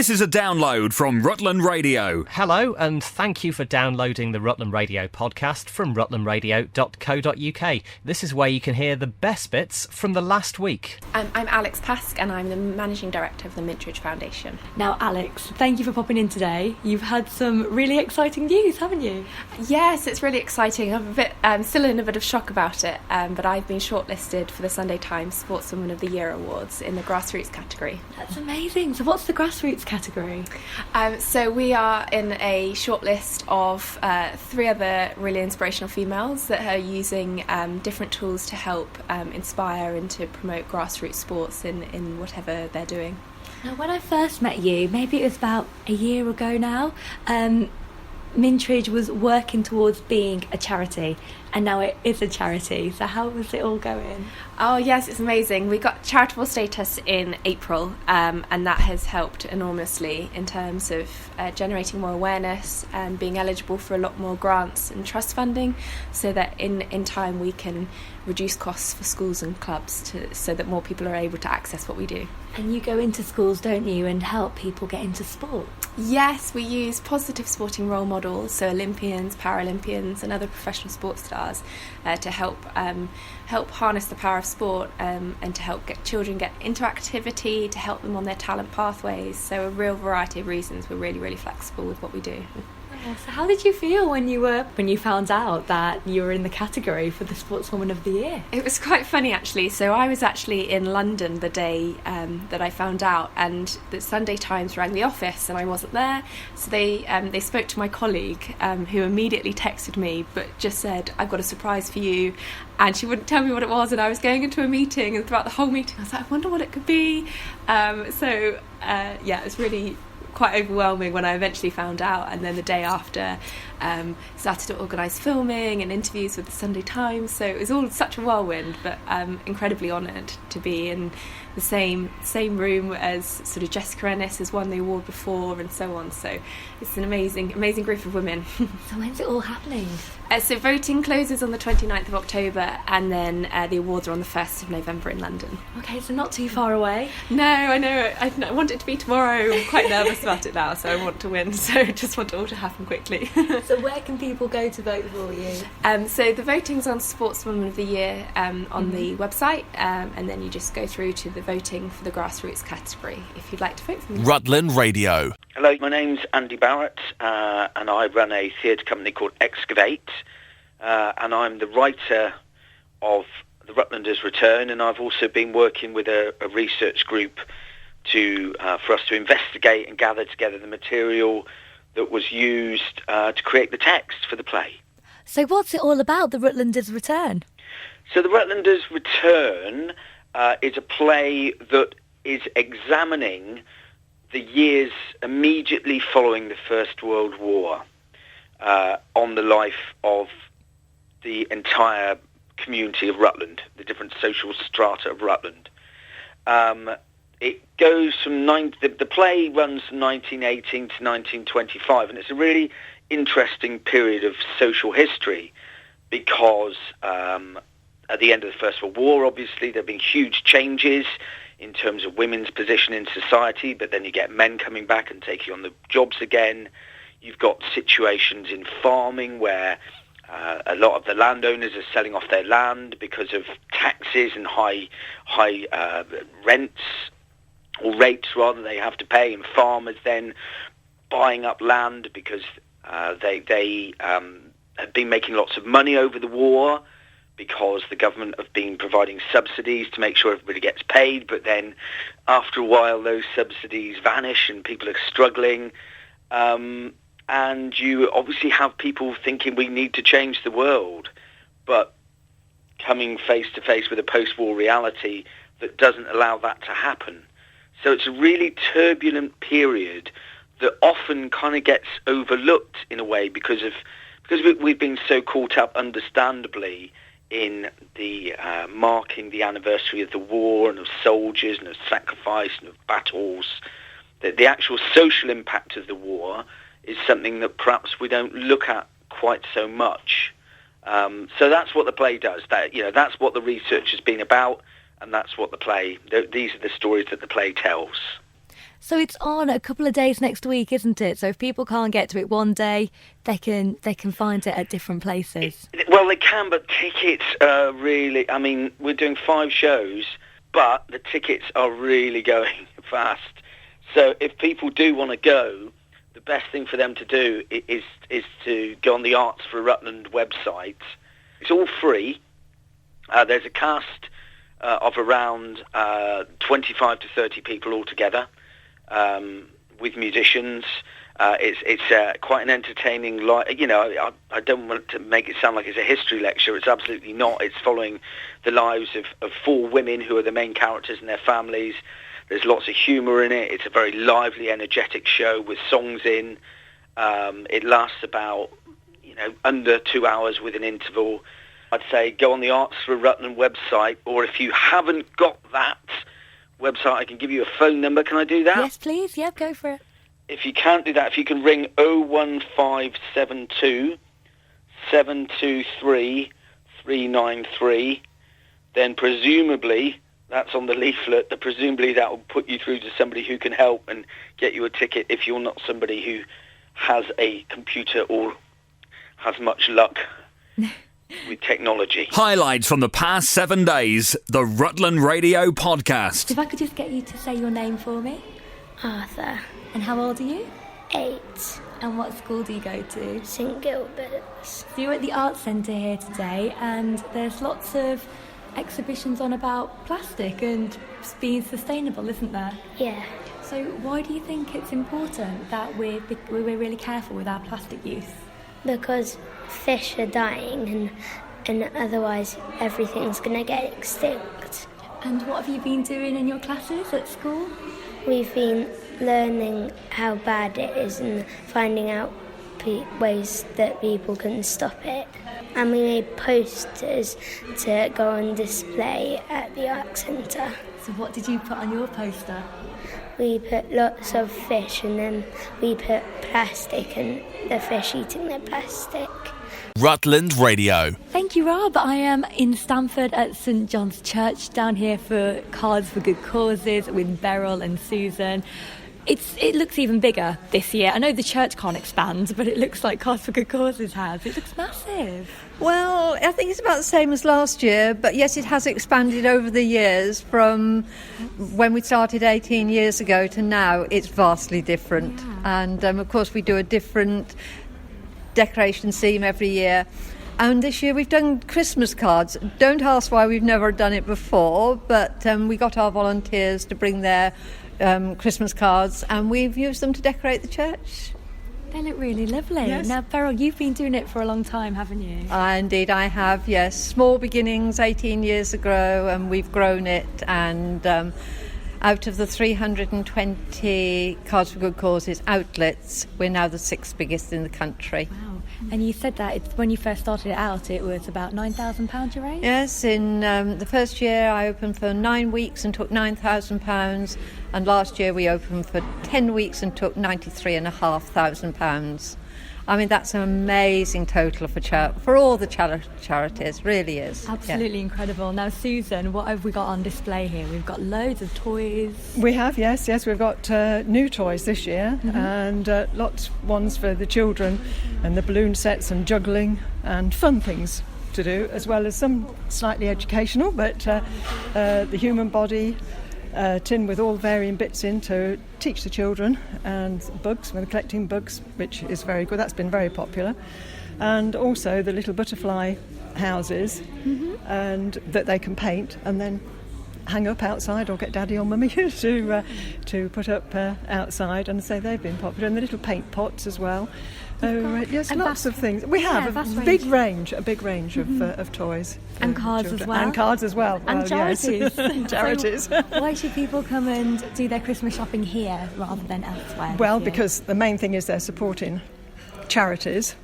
This is a download from Rutland Radio. Hello, and thank you for downloading the Rutland Radio podcast from rutlandradio.co.uk. This is where you can hear the best bits from the last week. I'm Alex Pask, and I'm the Managing Director of the Mintridge Foundation. Now, Alex, thank you for popping in today. You've had some really exciting news, haven't you? Yes, it's really exciting. I'm still in a bit of shock about it, but I've been shortlisted for the Sunday Times Sportswoman of the Year Awards in the grassroots category. That's amazing. So what's the grassroots category? So we are in a shortlist of 3 other really inspirational females that are using different tools to help inspire and to promote grassroots sports in whatever they're doing. Now, when I first met you, maybe it was about a year ago now, Mintridge was working towards being a charity, and now it is a charity. So how was it all going? Oh yes, it's amazing. We got charitable status in April, and that has helped enormously in terms of generating more awareness and being eligible for a lot more grants and trust funding, so that in time we can reduce costs for schools and clubs so that more people are able to access what we do. And you go into schools, don't you, and help people get into sport? Yes, we use positive sporting role models, so Olympians, Paralympians and other professional sports stars to help harness the power of sport and to help get children get into activity, to help them on their talent pathways. So a real variety of reasons. We're really, really flexible with what we do. So how did you feel when you found out that you were in the category for the Sportswoman of the Year? It was quite funny, actually. So I was actually in London the day that I found out, and the Sunday Times rang the office and I wasn't there. So they spoke to my colleague who immediately texted me but just said, "I've got a surprise for you." And she wouldn't tell me what it was, and I was going into a meeting, and throughout the whole meeting I was like, I wonder what it could be. It was really quite overwhelming when I eventually found out, and then the day after started to organise filming and interviews with the Sunday Times. So it was all such a whirlwind, but incredibly honoured to be in the same room as sort of Jessica Ennis has won the award before, and so on. So it's an amazing group of women. So when's it all happening? So voting closes on the 29th of October, and then the awards are on the 1st of November in London. Okay, so not too far away. No, I know. I want it to be tomorrow. I'm quite nervous about it now, so I want to win. So I just want it all to happen quickly. So where can people go to vote for you? So the voting's on Sportswoman of the Year on the website, and then you just go through to the voting for the grassroots category if you'd like to vote for me. Rutland Radio. Hello, my name's Andy Barrett, and I run a theatre company called Excavate, and I'm the writer of The Rutlanders Return, and I've also been working with a research group for us to investigate and gather together the material that was used to create the text for the play. So what's it all about, The Rutlanders Return? So The Rutlanders Return is a play that is examining the years immediately following the First World War on the life of the entire community of Rutland, the different social strata of Rutland. It goes from the play runs from 1918 to 1925, and it's a really interesting period of social history because at the end of the First World War, obviously, there have been huge changes in terms of women's position in society, but then you get men coming back and taking on the jobs again. You've got situations in farming where a lot of the landowners are selling off their land because of taxes and high rents, or rates rather, they have to pay, and farmers then buying up land because they have been making lots of money over the war because the government have been providing subsidies to make sure everybody gets paid, but then after a while those subsidies vanish and people are struggling. And you obviously have people thinking we need to change the world, but coming face to face with a post-war reality that doesn't allow that to happen. So it's a really turbulent period that often kind of gets overlooked in a way because we've been so caught up, understandably, in the marking the anniversary of the war and of soldiers and of sacrifice and of battles. The actual social impact of the war is something that perhaps we don't look at quite so much. So that's what the play does. That's what the research has been about, and that's what the play. These are the stories that the play tells. So it's on a couple of days next week, isn't it? So if people can't get to it one day, they can find it at different places. Well, they can, but tickets are really... I mean, we're doing 5 shows, but the tickets are really going fast. So if people do want to go, the best thing for them to do is to go on the Arts for Rutland website. It's all free. There's a cast of around 25 to 30 people altogether, with musicians. It's quite an entertaining, I don't want to make it sound like it's a history lecture. It's absolutely not. It's following the lives of 4 women who are the main characters and their families. There's lots of humour in it. It's a very lively, energetic show with songs in. It lasts about, under 2 hours with an interval. I'd say go on the Arts for Rutland website, or if you haven't got that website, I can give you a phone number. Can I do that? Yes, please. Yep, go for it. If you can't do that, if you can ring 01572 723 393, then presumably, that's on the leaflet, presumably that will put you through to somebody who can help and get you a ticket if you're not somebody who has a computer or has much luck with technology. Highlights from the past 7 days, the Rutland Radio Podcast. If I could just get you to say your name for me. Arthur. And how old are you? 8. And what school do you go to? St Gilbert's. So you're at the Arts Centre here today, and there's lots of exhibitions on about plastic and being sustainable, isn't there? Yeah. So why do you think it's important that we're really careful with our plastic use? Because fish are dying and otherwise everything's going to get extinct. And what have you been doing in your classes at school? We've been learning how bad it is and finding out ways that people can stop it. And we made posters to go on display at the Arts Centre. So what did you put on your poster? We put lots of fish and then we put plastic and the fish eating the plastic. Rutland Radio. Thank you, Rob. I am in Stamford at St John's Church down here for Cards for Good Causes with Beryl and Susan. It looks even bigger this year. I know the church can't expand, but it looks like Cards for Good Causes has. It looks massive. Well, I think it's about the same as last year, but yes, it has expanded over the years from when we started 18 years ago to now. It's vastly different. Yeah. And, of course, we do a different decoration theme every year. And this year we've done Christmas cards. Don't ask why we've never done it before, but we got our volunteers to bring their Christmas cards, and we've used them to decorate the church. They look really lovely. Yes. Now, Beryl, you've been doing it for a long time, haven't you? Indeed, I have, yes. Small beginnings 18 years ago, and we've grown it, and out of the 320 Cards for Good Causes outlets, we're now the 6th biggest in the country. Wow. And you said that when you first started it out, it was about £9,000 you raised? Yes, in the first year I opened for 9 weeks and took £9,000, and last year we opened for 10 weeks and took £93,500. I mean, that's an amazing total for all the charities, really is. Absolutely incredible. Now, Susan, what have we got on display here? We've got loads of toys. We have, yes, we've got new toys this year, and lots of ones for the children, and the balloon sets and juggling and fun things to do, as well as some slightly educational, but the human body, tin with all varying bits in to teach the children, and bugs, we're collecting bugs, which is very good. That's been very popular. And also the little butterfly houses, and that they can paint and then hang up outside, or get Daddy or Mummy to put up outside, and say they've been popular. And the little paint pots as well. Yes, lots of things. We have a big range of toys. And cards as well. And cards as well. And charities. Yes. Charities. So why should people come and do their Christmas shopping here rather than elsewhere? Well, because the main thing is they're supporting charities,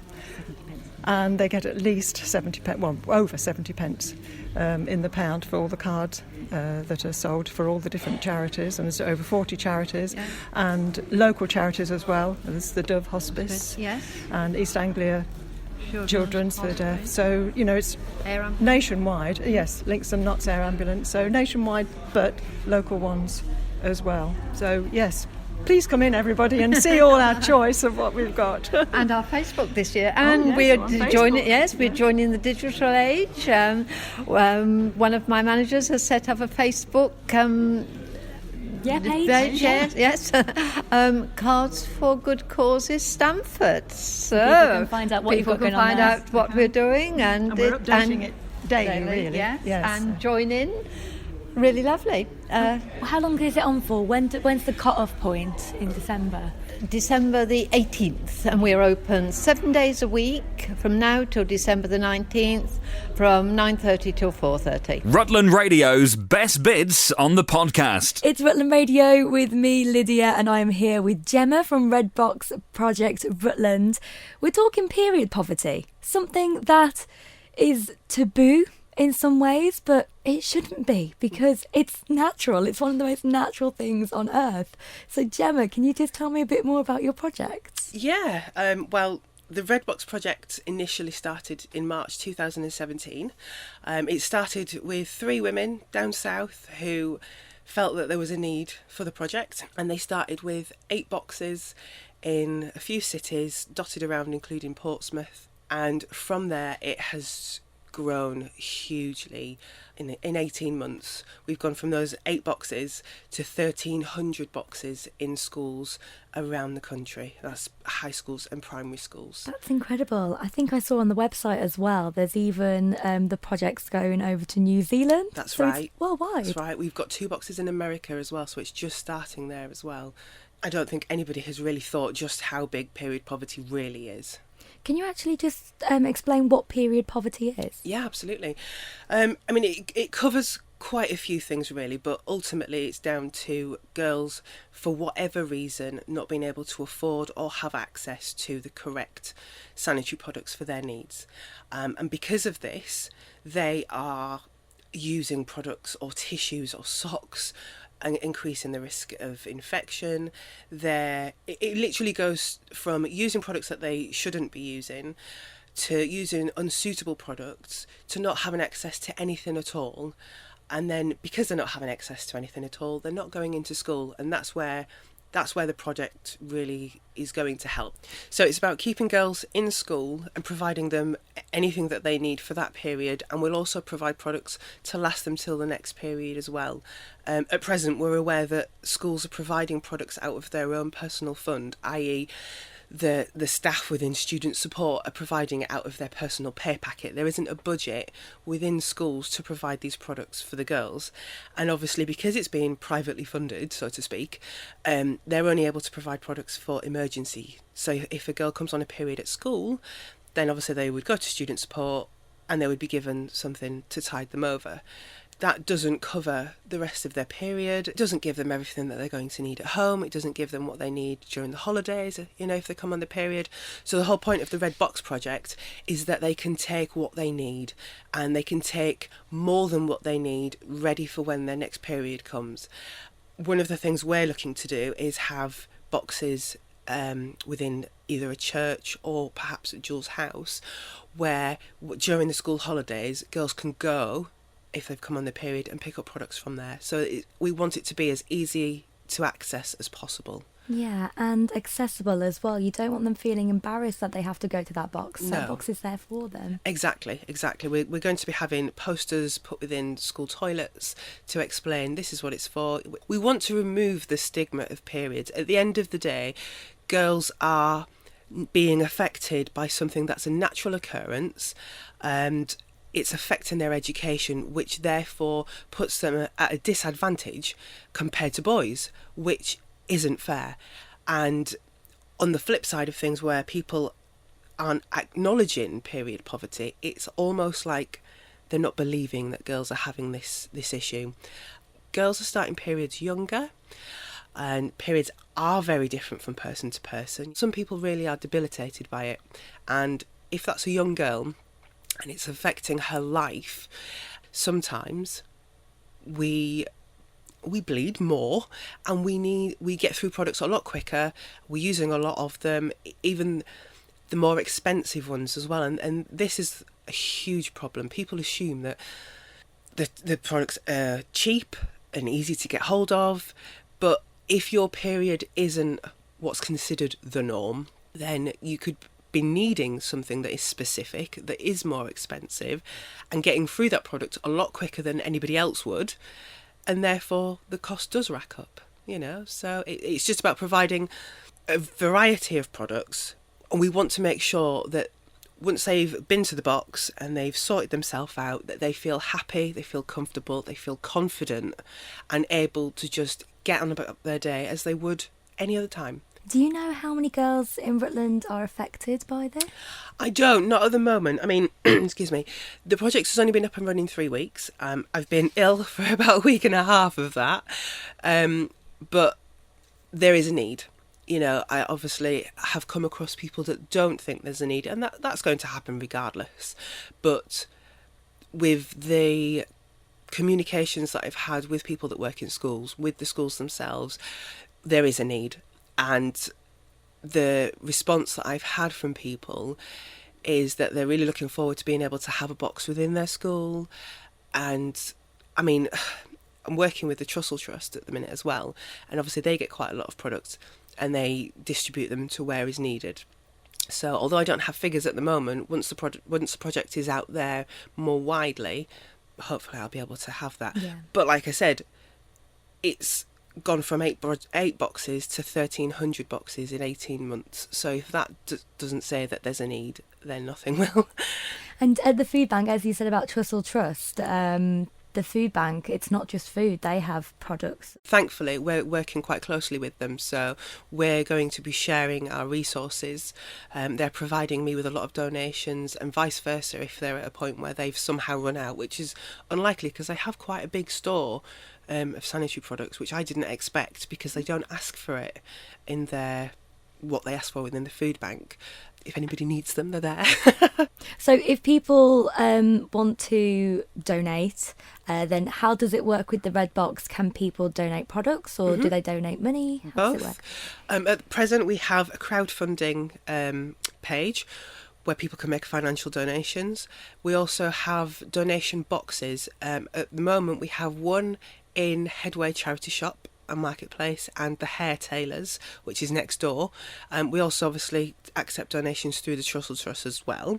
and they get at least 70 pence, well, over 70 pence in the pound for all the cards that are sold for all the different charities, and there's over 40 charities, and local charities as well. There's the Dove Hospice, and East Anglia Children's for Deaf. So, it's nationwide. Yes, Links and Knots Air Ambulance. So nationwide, but local ones as well. So, yes, please come in, everybody, and see all our choice of what we've got. And our Facebook this year, and yes, we're joining the digital age. One of my managers has set up a Facebook page. Yes. Cards for Good Causes Stamford. So people can find out what people can find out what we're doing, and we're updating it daily, really. Yes, yes. and join in. Really lovely. How long is it on for? When's the cut-off point in December? December the 18th, and we're open 7 days a week from now till December the 19th, from 9:30 till 4:30. Rutland Radio's best bits on the podcast. It's Rutland Radio with me, Lydia, and I'm here with Gemma from Red Box Project Rutland. We're talking period poverty, something that is taboo in some ways, but it shouldn't be, because it's natural. It's one of the most natural things on earth. So Gemma, can you just tell me a bit more about your project? Yeah, well, the Red Box project initially started in March 2017. It started with 3 women down south who felt that there was a need for the project, and they started with 8 boxes in a few cities dotted around, including Portsmouth, and from there it has grown hugely. In 18 months we've gone from those 8 boxes to 1,300 boxes in schools around the country. That's high schools and primary schools. That's incredible. I think I saw on the website as well, there's even the projects going over to New Zealand. That's so right. It's worldwide. That's right. We've got 2 boxes in America as well, so it's just starting there as well. I don't think anybody has really thought just how big period poverty really is. Can you actually just explain what period poverty is? Yeah, absolutely. I mean, it covers quite a few things really, but ultimately it's down to girls, for whatever reason, not being able to afford or have access to the correct sanitary products for their needs. And because of this, they are using products or tissues or socks, and increasing the risk of infection. It literally goes from using products that they shouldn't be using, to using unsuitable products, to not having access to anything at all. And then because they're not having access to anything at all, they're not going into school, and that's where the project really is going to help. So it's about keeping girls in school and providing them anything that they need for that period, and we'll also provide products to last them till the next period as well. At present, we're aware that schools are providing products out of their own personal fund, i.e. the staff within student support are providing it out of their personal pay packet. There isn't a budget within schools to provide these products for the girls, and obviously because it's being privately funded, so to speak, they're only able to provide products for emergency. So if a girl comes on a period at school, then obviously they would go to student support and they would be given something to tide them over. That doesn't cover the rest of their period. It doesn't give them everything that they're going to need at home. It doesn't give them what they need during the holidays, if they come on the period. So the whole point of the Red Box project is that they can take what they need, and they can take more than what they need, ready for when their next period comes. One of the things we're looking to do is have boxes within either a church or perhaps at Jules' house, where during the school holidays girls can go, if they've come on the period, and pick up products from there. So we want it to be as easy to access as possible. Yeah, and accessible as well. You don't want them feeling embarrassed that they have to go to that box. No. That box is there for them. Exactly. We're going to be having posters put within school toilets to explain this is what it's for. We want to remove the stigma of periods. At the end of the day, girls are being affected by something that's a natural occurrence, and it's affecting their education, which therefore puts them at a disadvantage compared to boys, which isn't fair. And on the flip side of things, where people aren't acknowledging period poverty, it's almost like they're not believing that girls are having this issue. Girls are starting periods younger, and periods are very different from person to person. Some people really are debilitated by it, and if that's a young girl and it's affecting her life, sometimes we bleed more, and we get through products a lot quicker. We're using a lot of them, even the more expensive ones as well, and this is a huge problem. People assume that the products are cheap and easy to get hold of, but if your period isn't what's considered the norm, then you could be needing something that is specific, that is more expensive, and getting through that product a lot quicker than anybody else would, and therefore the cost does rack up, you know. So it's just about providing a variety of products, and we want to make sure that once they've been to the box and they've sorted themselves out, that they feel happy, they feel comfortable, they feel confident and able to just get on about their day as they would any other time. Do you know how many girls in Rutland are affected by this? I don't, not at the moment. I mean, excuse me, the project has only been up and running 3 weeks. I've been ill for about a week and a half of that. But there is a need. You know, I obviously have come across people that don't think there's a need, and that's going to happen regardless. But with the communications that I've had with people that work in schools, with the schools themselves, there is a need. And the response that I've had from people is that they're really looking forward to being able to have a box within their school. And I mean, I'm working with the Trussell Trust at the minute as well, and obviously they get quite a lot of products and they distribute them to where is needed. So although I don't have figures at the moment, once the project is out there more widely, hopefully I'll be able to have that. Yeah. But like I said, it's gone from 8 boxes to 1,300 boxes in 18 months. So if that doesn't say that there's a need, then nothing will. And at the food bank, as you said about Trussell Trust, the food bank, it's not just food, they have products. Thankfully, we're working quite closely with them, so we're going to be sharing our resources. They're providing me with a lot of donations, and vice versa if they're at a point where they've somehow run out, which is unlikely because they have quite a big store of sanitary products, which I didn't expect because they don't ask for it in what they ask for within the food bank. If anybody needs them, they're there. So if people want to donate, then how does it work with the Red Box? Can people donate products or do they donate money? How does it work? At present, we have a crowdfunding page where people can make financial donations. We also have donation boxes. At the moment, we have one in Headway Charity Shop and Marketplace and the Hair Tailors, which is next door. We also obviously accept donations through the Trussell Trust as well.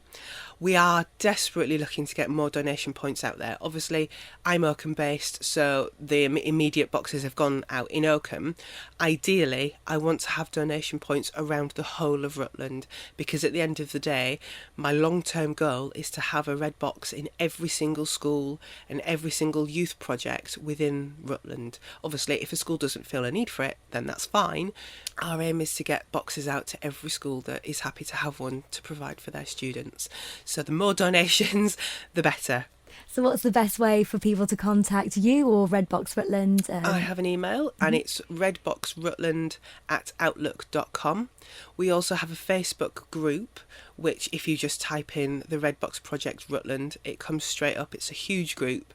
We are desperately looking to get more donation points out there. Obviously, I'm Oakham based, so the immediate boxes have gone out in Oakham. Ideally, I want to have donation points around the whole of Rutland, because at the end of the day, my long-term goal is to have a red box in every single school and every single youth project within Rutland. Obviously, if a school doesn't feel a need for it, then that's fine. Our aim is to get boxes out to every school that is happy to have one to provide for their students. So the more donations, the better. So what's the best way for people to contact you or Redbox Rutland? I have an email and it's redboxrutland@outlook.com. We also have a Facebook group, which if you just type in the Redbox Project Rutland, it comes straight up. It's a huge group.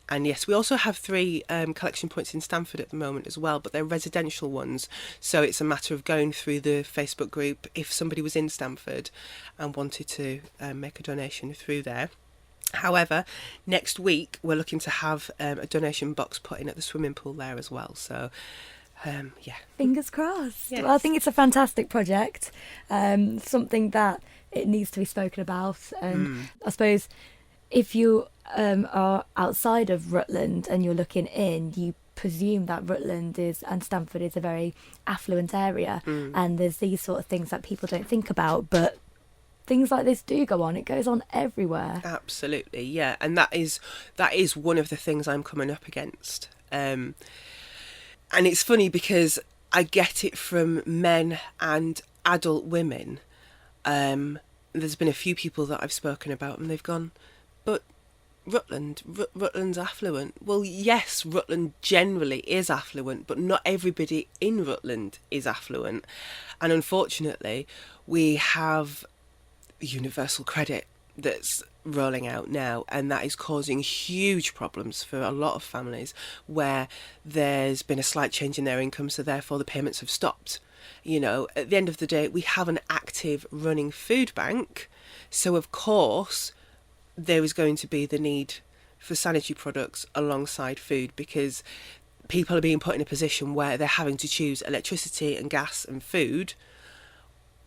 And yes, we also have 3 collection points in Stamford at the moment as well, but they're residential ones. So it's a matter of going through the Facebook group if somebody was in Stamford and wanted to make a donation through there. However, next week we're looking to have a donation box put in at the swimming pool there as well. So, yeah. Fingers crossed. Yes. Well, I think it's a fantastic project, something that it needs to be spoken about. And I suppose if you are outside of Rutland and you're looking in, you presume that Rutland and Stamford is a very affluent area, and there's these sort of things that people don't think about, but things like this do go on. It goes on everywhere. Absolutely, yeah. And that is one of the things I'm coming up against. And it's funny because I get it from men and adult women. There's been a few people that I've spoken about and they've gone, but Rutland's affluent. Well, yes, Rutland generally is affluent, but not everybody in Rutland is affluent. And unfortunately, we have universal credit that's rolling out now, and that is causing huge problems for a lot of families where there's been a slight change in their income, so therefore the payments have stopped. You know, at the end of the day, we have an active running food bank, so of course there is going to be the need for sanitary products alongside food, because people are being put in a position where they're having to choose electricity and gas and food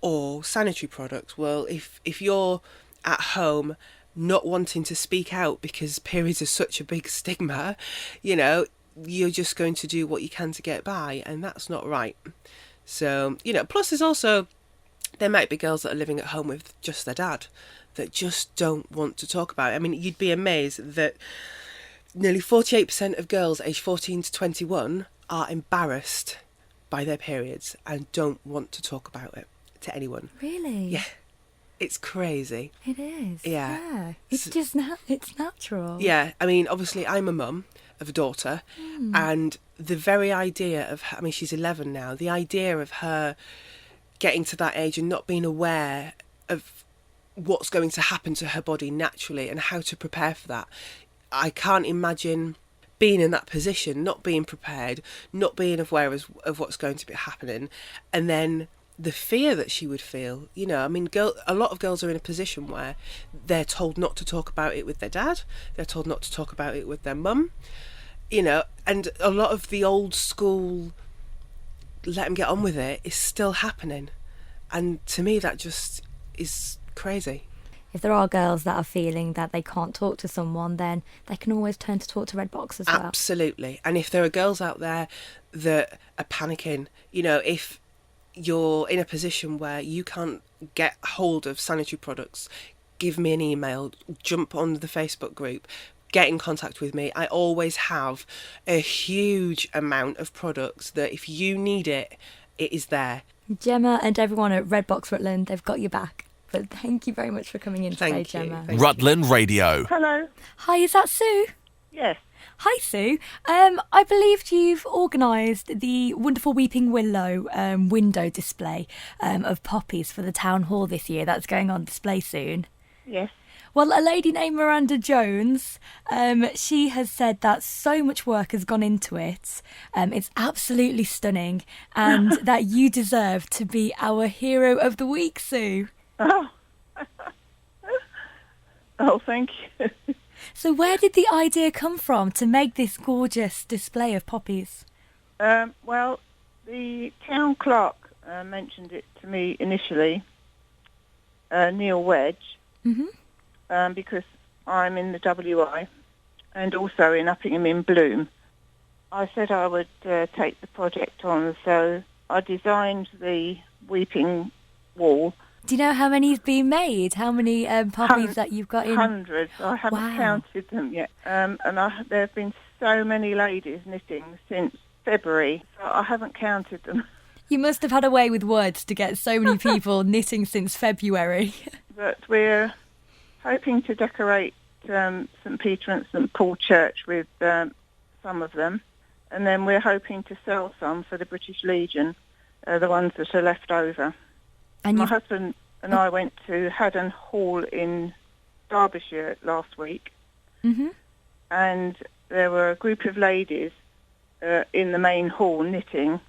or sanitary products. Well, if you're at home not wanting to speak out because periods are such a big stigma, you know, you're just going to do what you can to get by, and that's not right. So, you know, plus there's also, there might be girls that are living at home with just their dad that just don't want to talk about it. I mean, you'd be amazed that nearly 48% of girls aged 14 to 21 are embarrassed by their periods and don't want to talk about it to anyone. Really? Yeah. It's crazy. It is. Yeah. It's just it's natural. Yeah. I mean, obviously, I'm a mum of a daughter, and the very idea of her, I mean, she's 11 now, the idea of her getting to that age and not being aware of what's going to happen to her body naturally and how to prepare for that. I can't imagine being in that position, not being prepared, not being aware of what's going to be happening, and then the fear that she would feel. You know, I mean, a lot of girls are in a position where they're told not to talk about it with their dad, they're told not to talk about it with their mum, you know, and a lot of the old school let them get on with it is still happening. And to me, that just is crazy. If there are girls that are feeling that they can't talk to someone, then they can always turn to Talk to Red Box as well. Absolutely. And if there are girls out there that are panicking, you know, if you're in a position where you can't get hold of sanitary products, give me an email, jump on the Facebook group, get in contact with me. I always have a huge amount of products that if you need it, it is there. Gemma and everyone at Red Box Rutland, they've got your back. But thank you very much for coming in today, Gemma. Rutland Radio. Hello. Hi, is that Sue? Yes. Hi, Sue. I believe you've organised the wonderful Weeping Willow window display of poppies for the town hall this year. That's going on display soon. Yes. Well, a lady named Miranda Jones, she has said that so much work has gone into it. It's absolutely stunning, and that you deserve to be our hero of the week, Sue. Oh. Oh, thank you. So where did the idea come from to make this gorgeous display of poppies? Well, the town clerk mentioned it to me initially, Neil Wedge, because I'm in the WI and also in Uppingham in Bloom. I said I would take the project on, so I designed the weeping wall. Do you know how many's been made? How many poppies that you've got in? Hundreds. I haven't counted them yet. And there have been so many ladies knitting since February. So I haven't counted them. You must have had a way with words to get so many people knitting since February. But we're hoping to decorate St Peter and St Paul Church with some of them. And then we're hoping to sell some for the British Legion, the ones that are left over. And my husband and I went to Haddon Hall in Derbyshire last week, and there were a group of ladies in the main hall knitting,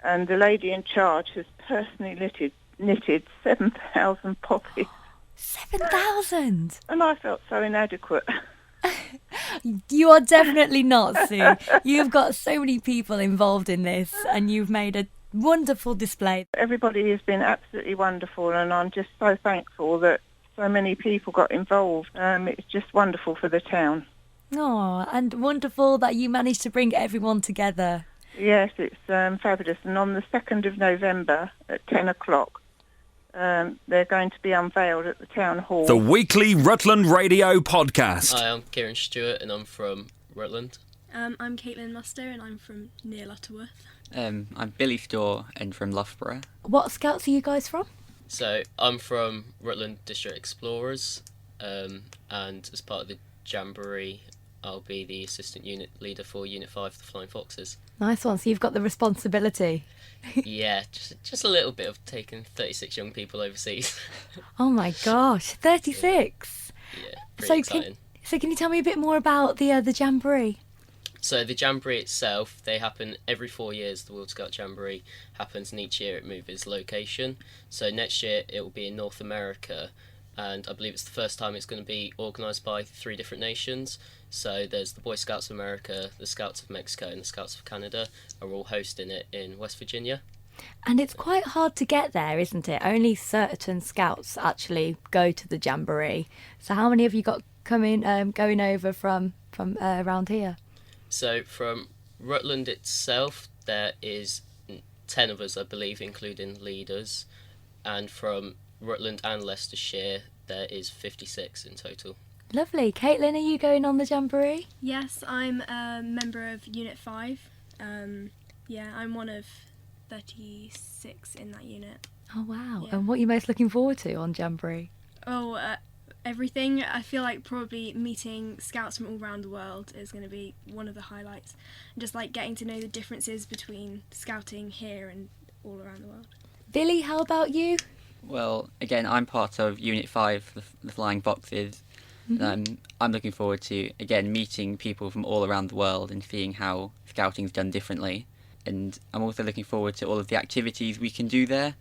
and the lady in charge has personally knitted 7,000 poppies. 7,000? And I felt so inadequate. You are definitely not, Sue. You've got so many people involved in this, and you've made a wonderful display. Everybody has been absolutely wonderful, and I'm just so thankful that so many people got involved. It's just wonderful for the town. Oh, and wonderful that you managed to bring everyone together. Yes, it's fabulous. And on the 2nd of November at 10 o'clock, they're going to be unveiled at the town hall. The weekly Rutland Radio podcast. Hi, I'm Kieran Stewart and I'm from Rutland. I'm Caitlin Muster and I'm from near Lutterworth. I'm Billy Store and from Loughborough. What scouts are you guys from? So I'm from Rutland District Explorers, and as part of the Jamboree, I'll be the assistant unit leader for Unit 5, the Flying Foxes. Nice one. So you've got the responsibility. Yeah, just a little bit of taking 36 young people overseas. Oh my gosh, 36. Yeah, pretty exciting. Can you tell me a bit more about the Jamboree? So the Jamboree itself, they happen every 4 years. The World Scout Jamboree happens, and each year it moves its location. So next year it will be in North America, and I believe it's the first time it's going to be organised by 3 different nations. So there's the Boy Scouts of America, the Scouts of Mexico and the Scouts of Canada are all hosting it in West Virginia. And it's quite hard to get there, isn't it? Only certain scouts actually go to the Jamboree. So how many have you got coming, going over from around here? So from Rutland itself, there is 10 of us, I believe, including leaders. And from Rutland and Leicestershire, there is 56 in total. Lovely. Caitlin, are you going on the Jamboree? Yes, I'm a member of Unit 5. I'm one of 36 in that unit. Oh, wow. Yeah. And what are you most looking forward to on Jamboree? Everything. I feel like probably meeting scouts from all around the world is going to be one of the highlights. And just like getting to know the differences between scouting here and all around the world. Billy, how about you? Well, again, I'm part of Unit 5, the Flying Foxes. I'm looking forward to, again, meeting people from all around the world and seeing how scouting's done differently. And I'm also looking forward to all of the activities we can do there.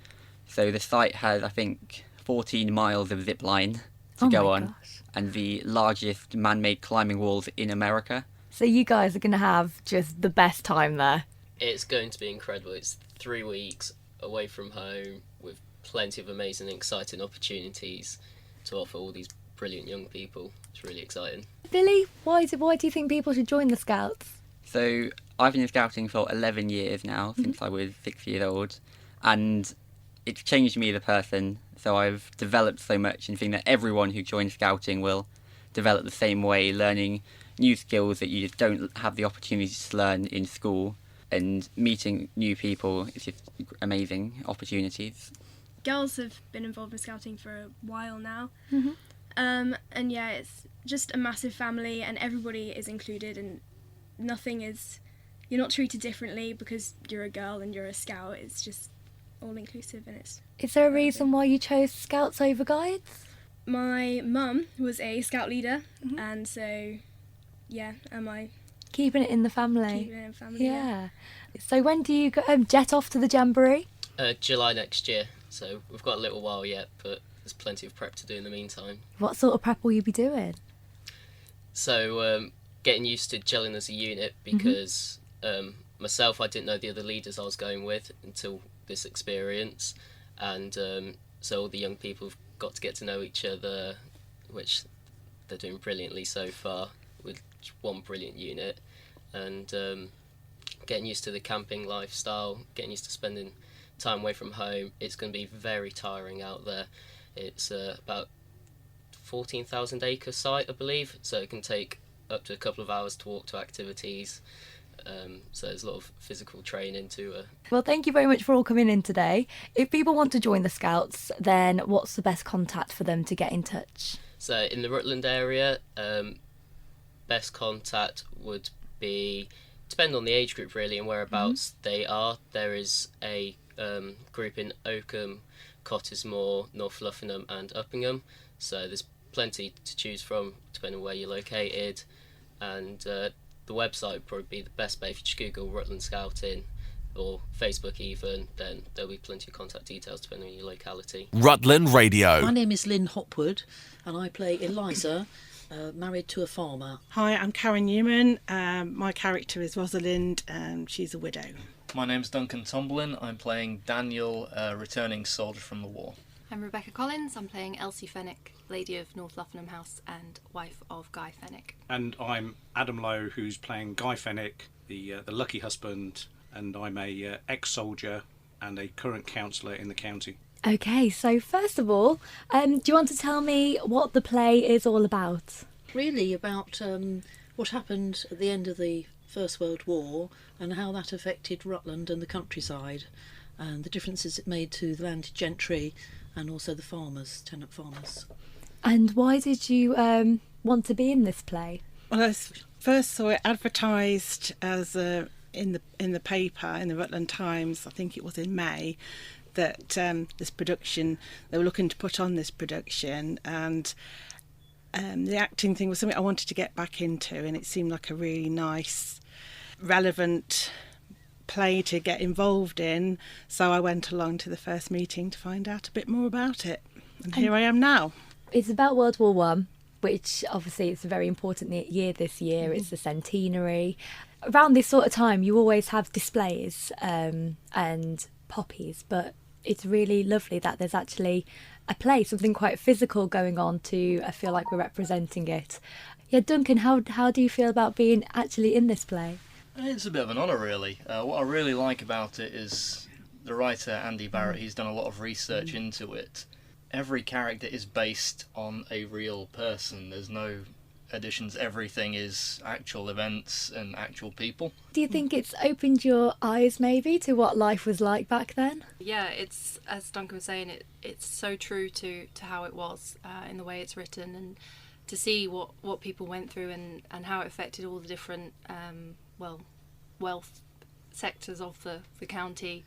So the site has, I think, 14 miles of zip line to go on, and the largest man-made climbing walls in America. So you guys are going to have just the best time there. It's going to be incredible. It's 3 weeks away from home with plenty of amazing, exciting opportunities to offer all these brilliant young people. It's really exciting. Billy, why do you think people should join the Scouts? So I've been in scouting for 11 years now, since I was 6 years old, and it's changed me as a person. So I've developed so much, and think that everyone who joins scouting will develop the same way, learning new skills that you just don't have the opportunity to learn in school, and meeting new people. It's just amazing opportunities. Girls have been involved in scouting for a while now. And yeah, it's just a massive family and everybody is included, and you're not treated differently because you're a girl and you're a scout. It's just all inclusive, and it's... Is there a reason why you chose Scouts over Guides? My mum was a scout leader, and so, yeah, Keeping it in the family. Keeping it in the family, yeah. So when do you jet off to the Jamboree? July next year, so we've got a little while yet, but there's plenty of prep to do in the meantime. What sort of prep will you be doing? So getting used to gelling as a unit, because myself, I didn't know the other leaders I was going with until this experience, and so all the young people have got to get to know each other, which they're doing brilliantly so far with one brilliant unit, and getting used to the camping lifestyle, getting used to spending time away from home. It's going to be very tiring out there. It's about 14,000 acre site, I believe, so it can take up to a couple of hours to walk to activities. So there's a lot of physical training to... Well, thank you very much for all coming in today. If people want to join the Scouts, then what's the best contact for them to get in touch? So in the Rutland area, best contact would be, depend on the age group really and whereabouts they are. There is a group in Oakham, Cottesmore, North Luffenham and Uppingham. So there's plenty to choose from depending on where you're located. And the website would probably be the best bet. If you just Google Rutland Scouting or Facebook even, then there'll be plenty of contact details depending on your locality. Rutland Radio. My name is Lynn Hopwood and I play Eliza, married to a farmer. Hi, I'm Karen Newman. My character is Rosalind and she's a widow. My name's Duncan Tomblin. I'm playing Daniel, a returning soldier from the war. I'm Rebecca Collins. I'm playing Elsie Fenwick, Lady of North Luffenham House and wife of Guy Fenwick. And I'm Adam Lowe, who's playing Guy Fenwick, the lucky husband, and I'm a ex-soldier and a current councillor in the county. Okay, so first of all, do you want to tell me what the play is all about? Really about what happened at the end of the First World War and how that affected Rutland and the countryside, and the differences it made to the landed gentry and also the farmers, tenant farmers. And why did you want to be in this play? Well, I first saw it advertised as in the paper, in the Rutland Times, I think it was in May, that this production, they were looking to put on this production, and the acting thing was something I wanted to get back into, and it seemed like a really nice, relevant play to get involved in, so I went along to the first meeting to find out a bit more about it, and here I am now. It's about World War One, which obviously it's a very important year this year. It's the centenary. Around this sort of time, you always have displays and poppies, but it's really lovely that there's actually a play, something quite physical going on to feel like we're representing it. Yeah, Duncan, how do you feel about being actually in this play? It's a bit of an honour, really. What I really like about it is the writer, Andy Barrett, he's done a lot of research into it. Every character is based on a real person. There's no additions. Everything is actual events and actual people. Do you think it's opened your eyes maybe to what life was like back then? Yeah, it's, as Duncan was saying, it's so true to how it was in the way it's written, and to see what people went through and how it affected all the different wealth sectors of the county,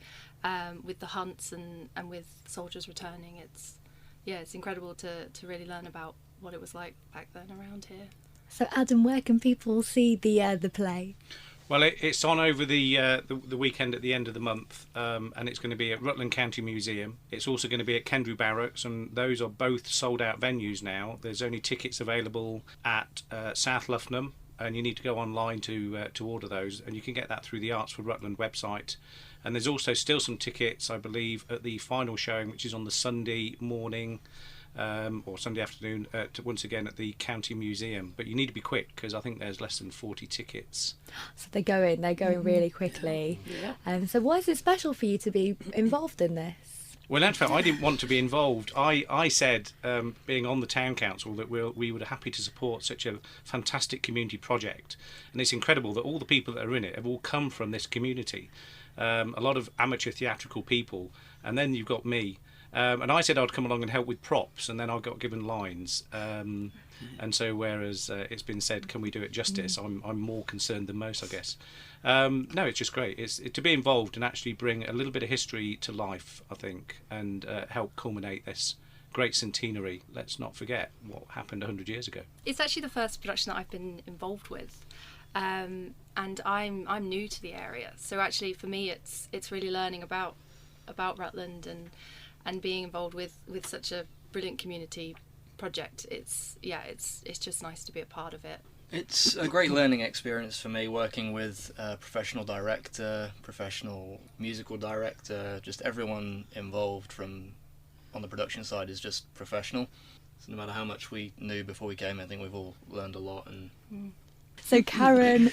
with the hunts and with soldiers returning. It's incredible to really learn about what it was like back then around here. So Adam, where can people see the play? Well, it's on over the weekend at the end of the month, and it's going to be at Rutland County Museum. It's also going to be at Kendrew Barracks, and those are both sold-out venues now. There's only tickets available at South Luffenham, and you need to go online to order those, and you can get that through the Arts for Rutland website. And there's also still some tickets, I believe, at the final showing, which is on the Sunday morning or Sunday afternoon, once again at the County Museum. But you need to be quick, because I think there's less than 40 tickets. So they're going really quickly. Yeah. So why is it special for you to be involved in this? Well, in fact, I didn't want to be involved. I said, being on the town council, that we were happy to support such a fantastic community project. And it's incredible that all the people that are in it have all come from this community. A lot of amateur theatrical people, and then you've got me. And I said I'd come along and help with props, and then I got given lines. And so whereas it's been said, can we do it justice, I'm more concerned than most, I guess. No, it's just great. It's to be involved and actually bring a little bit of history to life, I think, and help culminate this great centenary. Let's not forget what happened 100 years ago. It's actually the first production that I've been involved with. And I'm new to the area, so actually for me it's really learning about Rutland and being involved with such a brilliant community project. It's just nice to be a part of it. It's a great learning experience for me, working with a professional director, professional musical director, just everyone involved on the production side is just professional. So no matter how much we knew before we came, I think we've all learned a lot. And So Karen,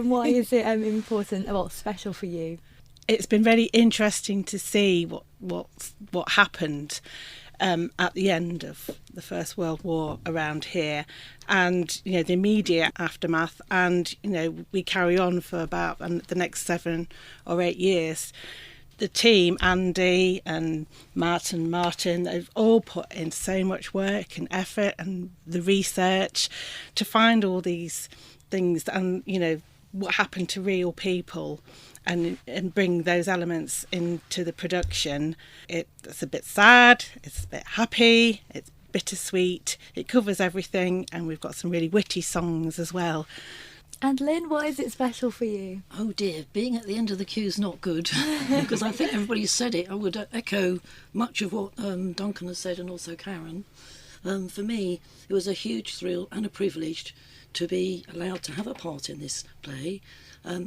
why is it important, special for you? It's been very interesting to see what happened at the end of the First World War around here, and the immediate aftermath, and we carry on for about the next 7 or 8 years. The team, Andy and Martin, they've all put in so much work and effort and the research to find all these things and what happened to real people, and bring those elements into the production. It's a bit sad, it's a bit happy, it's bittersweet, it covers everything, and we've got some really witty songs as well. And Lynn, why is it special for you? Oh dear, being at the end of the queue is not good, because I think everybody's said it. I would echo much of what Duncan has said, and also Karen. For me, it was a huge thrill and a privilege to be allowed to have a part in this play.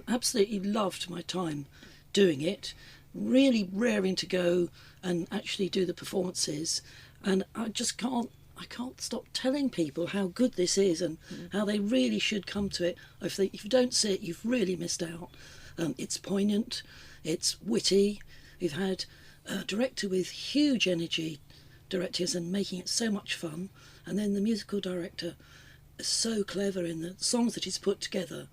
Absolutely loved my time doing it, really raring to go and actually do the performances, and I can't stop telling people how good this is and how they really should come to it. If you don't see it, you've really missed out. It's poignant, it's witty. We've had a director with huge energy, directors, and making it so much fun, and then the musical director is so clever in the songs that he's put together.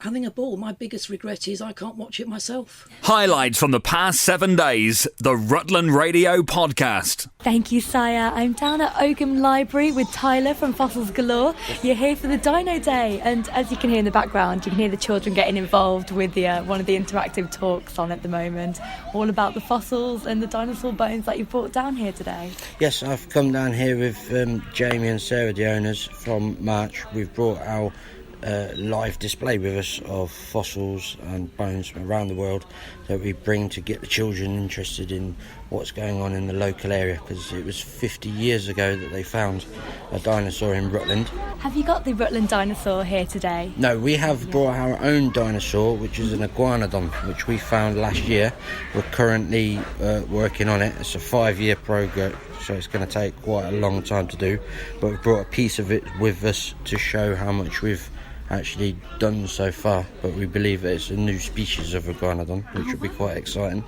Having a ball. My biggest regret is I can't watch it myself. Highlights from the past 7 days, the Rutland Radio Podcast. Thank you, Saya. I'm down at Oakham Library with Tyler from Fossils Galore. You're here for the Dino Day, and as you can hear in the background, you can hear the children getting involved with the one of the interactive talks on at the moment, all about the fossils and the dinosaur bones that you brought down here today. Yes, I've come down here with Jamie and Sarah, the owners, from March. We've brought our live display with us of fossils and bones from around the world that we bring to get the children interested in what's going on in the local area, because it was 50 years ago that they found a dinosaur in Rutland. Have you got the Rutland dinosaur here today? No, we have brought our own dinosaur, which is an iguanodon, which we found last year. We're currently working on it. It's a 5-year program, so it's going to take quite a long time to do, but we've brought a piece of it with us to show how much we've actually done so far. But we believe that it's a new species of iguanodon, which would be quite exciting.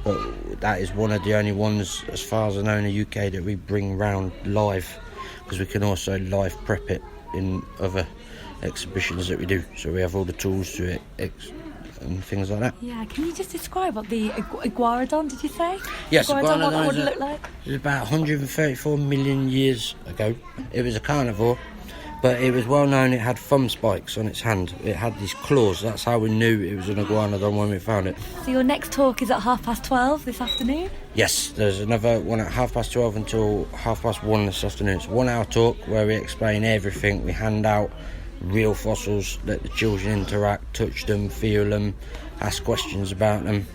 But that is one of the only ones, as far as I know, in the UK that we bring round live, because we can also live prep it in other exhibitions that we do. So we have all the tools to it and things like that. Yeah, can you just describe what the iguanodon, did you say? Yes, iguanodon, what iguanodon would it look like? It was about 134 million years ago. It was a carnivore, but it was well known it had thumb spikes on its hand. It had these claws. That's how we knew it was an iguanodon when we found it. So your next talk is at 12:30 this afternoon? Yes, there's another one at 12:30 until 1:30 this afternoon. It's a 1-hour talk where we explain everything. We hand out real fossils, let the children interact, touch them, feel them, ask questions about them,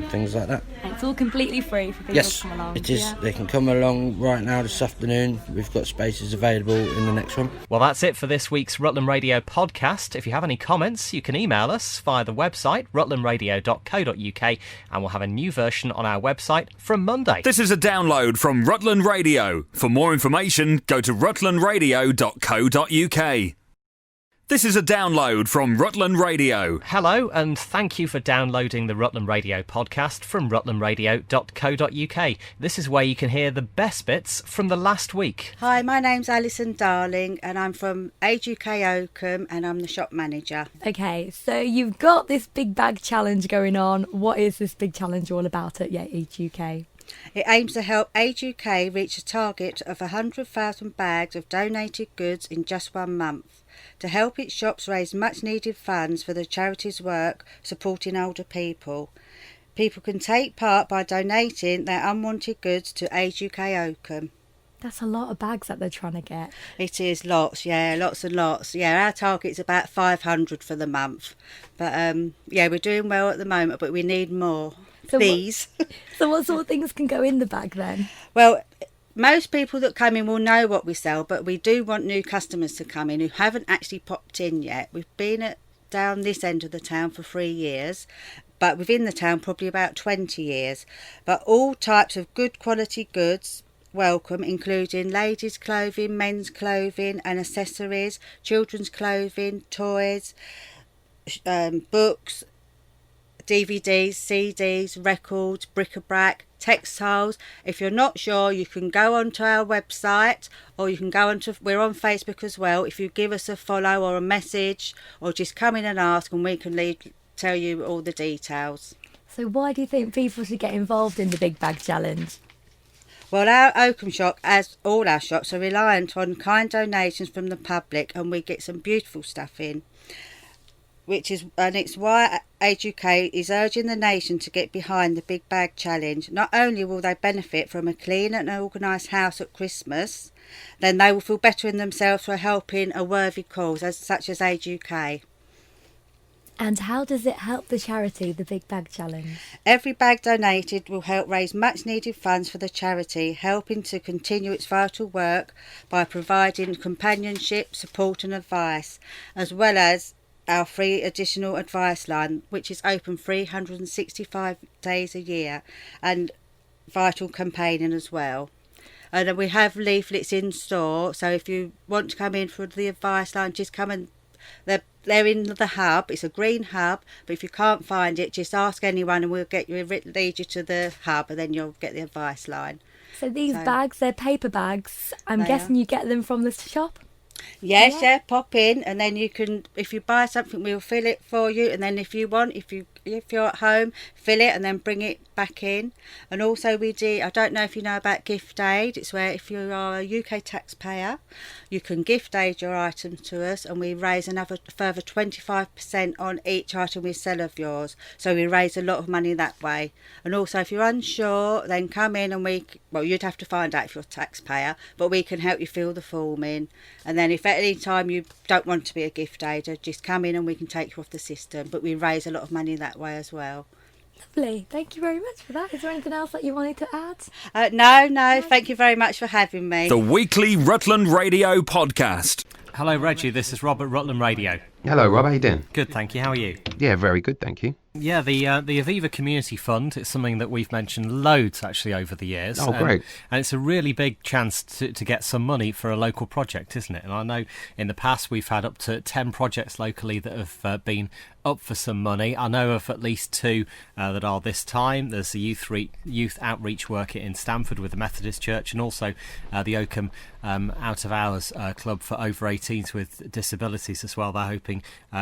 things like that. And it's all completely free for people Yes, to come along. it is. Yeah. They can come along right now this afternoon. We've got spaces available in the next one. Well, that's it for this week's Rutland Radio podcast. If you have any comments, you can email us via the website rutlandradio.co.uk, and we'll have a new version on our website from Monday. This is a download from Rutland Radio. For more information, go to rutlandradio.co.uk. This is a download from Rutland Radio. Hello, and thank you for downloading the Rutland Radio podcast from rutlandradio.co.uk. This is where you can hear the best bits from the last week. Hi, my name's Alison Darling, and I'm from Age UK Oakham, and I'm the shop manager. Okay, so you've got this big bag challenge going on. What is this big challenge all about at Age UK? It aims to help Age UK reach a target of 100,000 bags of donated goods in just 1 month, to help its shops raise much needed funds for the charity's work supporting older people. People can take part by donating their unwanted goods to Age UK Oakham. That's a lot of bags that they're trying to get. It is lots, yeah, lots and lots. Yeah, our target's about 500 for the month. But yeah, we're doing well at the moment, but we need more. So Please. So what sort of things can go in the bag then? Well, most people that come in will know what we sell, but we do want new customers to come in who haven't actually popped in yet. We've been down this end of the town for 3 years, but within the town probably about 20 years. But all types of good quality goods welcome, including ladies' clothing, men's clothing and accessories, children's clothing, toys, books, DVDs, CDs, records, bric-a-brac, textiles. If you're not sure, you can go onto our website, or you can go onto, we're on Facebook as well. If you give us a follow or a message, or just come in and ask, and we can tell you all the details. So why do you think people should get involved in the Big Bag Challenge? Well, our Oakham shop, as all our shops, are reliant on kind donations from the public, and we get some beautiful stuff in. It's why Age UK is urging the nation to get behind the Big Bag Challenge. Not only will they benefit from a clean and organised house at Christmas, then they will feel better in themselves for helping a worthy cause such as Age UK. And how does it help the charity, the Big Bag Challenge? Every bag donated will help raise much needed funds for the charity, helping to continue its vital work by providing companionship, support and advice, as well as our free additional advice line, which is open 365 days a year, and vital campaigning as well. And we have leaflets in store, so if you want to come in for the advice line, just come and they're in the hub. It's a green hub, but if you can't find it, just ask anyone and we'll lead you to the hub, and then you'll get the advice line. So these bags, they're paper bags. I'm guessing you get them from the shop? Yes, yeah, pop in, and then you can, if you buy something, we'll fill it for you, and then if you if you're at home, fill it and then bring it back in. And also we do, I don't know if you know about gift aid, it's where if you are a UK taxpayer, you can gift aid your items to us, and we raise further 25% on each item we sell of yours. So we raise a lot of money that way. And also if you're unsure, then come in and you'd have to find out if you're a taxpayer, but we can help you fill the form in. And then if at any time you don't want to be a gift aider, just come in and we can take you off the system. But we raise a lot of money that way as well. Lovely. Thank you very much for that. Is there anything else that you wanted to add? No. Thank you very much for having me. The weekly Rutland Radio podcast. Hello, Reggie. This is Rob at Rutland Radio. Hello, Rob. How you doing? Good, thank you. How are you? Yeah, very good, thank you. Yeah, the Aviva Community Fund is something that we've mentioned loads actually over the years. Oh, great. And it's a really big chance to get some money for a local project, isn't it? And I know in the past we've had up to 10 projects locally that have been up for some money. I know of at least 2 that are this time. There's the youth outreach work in Stamford with the Methodist Church, and also the Oakham Out of Hours Club for over 18s with disabilities as well. They're hoping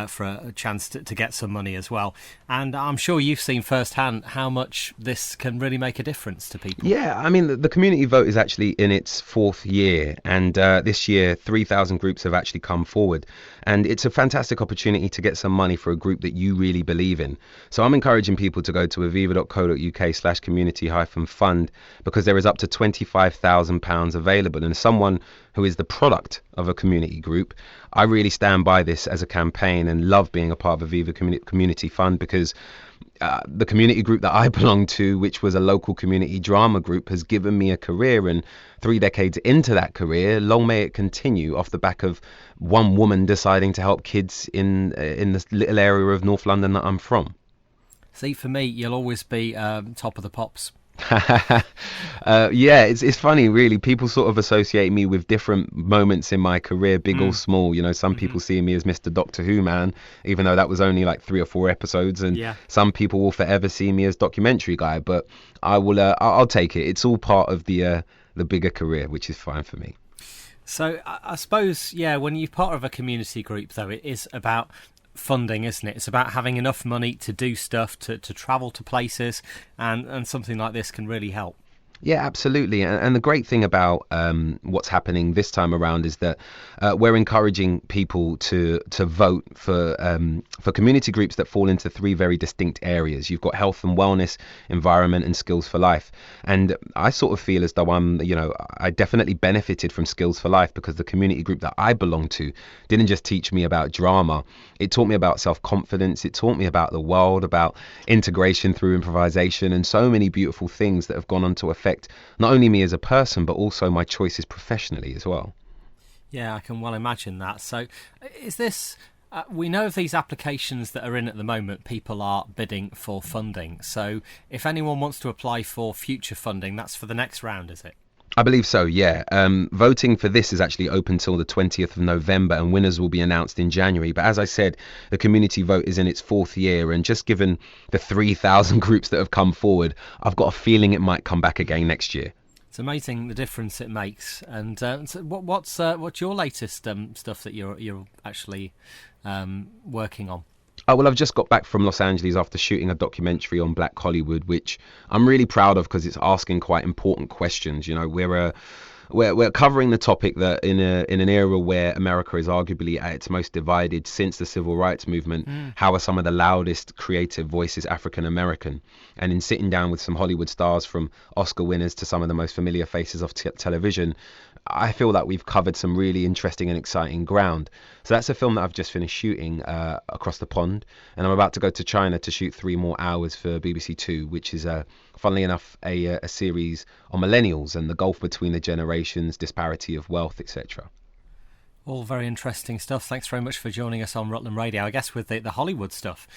for a chance to get some money as well. And I'm sure you've seen firsthand how much this can really make a difference to people. Yeah, I mean, the community vote is actually in its 4th year, and this year 3,000 groups have actually come forward. And it's a fantastic opportunity to get some money for a group that you really believe in. So I'm encouraging people to go to aviva.co.uk/community-fund, because there is up to £25,000 available. And as someone who is the product of a community group, I really stand by this as a campaign and love being a part of Aviva Community Fund, because the community group that I belong to, which was a local community drama group, has given me a career, and 3 decades into that career, long may it continue, off the back of one woman deciding to help kids in this little area of North London that I'm from. See, for me, you'll always be top of the pops. Yeah, it's funny, really. People sort of associate me with different moments in my career, big or small. You know, some people see me as Mr. Doctor Who man, even though that was only like 3 or 4 episodes, and some people will forever see me as documentary guy. But I'll take it. It's all part of the bigger career, which is fine for me. So I suppose, when you're part of a community group, though, it is about funding, isn't it? It's about having enough money to do stuff, to travel to places, and something like this can really help. Yeah, absolutely. And the great thing about what's happening this time around is that we're encouraging people to vote for community groups that fall into 3 very distinct areas. You've got health and wellness, environment, and skills for life. And I sort of feel as though I definitely benefited from Skills for Life, because the community group that I belong to didn't just teach me about drama. It taught me about self-confidence. It taught me about the world, about integration through improvisation, and so many beautiful things that have gone on to affect not only me as a person, but also my choices professionally as well. Yeah, I can well imagine that. So is this... we know of these applications that are in at the moment. People are bidding for funding. So if anyone wants to apply for future funding, that's for the next round, is it? I believe so, yeah. Voting for this is actually open till the 20th of November, and winners will be announced in January. But as I said, the community vote is in its 4th year, and just given the 3,000 groups that have come forward, I've got a feeling it might come back again next year. It's amazing the difference it makes. And so what's your latest stuff that you're actually working on? Oh, well, I've just got back from Los Angeles after shooting a documentary on Black Hollywood, which I'm really proud of because it's asking quite important questions. You know, we're covering the topic that in an era where America is arguably at its most divided since the Civil Rights Movement, how are some of the loudest creative voices African American? And in sitting down with some Hollywood stars, from Oscar winners to some of the most familiar faces of television, I feel that we've covered some really interesting and exciting ground. So that's a film that I've just finished shooting across the pond, and I'm about to go to China to shoot 3 more hours for BBC Two, which is funnily enough a series on millennials and the gulf between the generations, disparity of wealth, etc. All very interesting stuff. Thanks very much for joining us on Rutland Radio. I guess with the Hollywood stuff,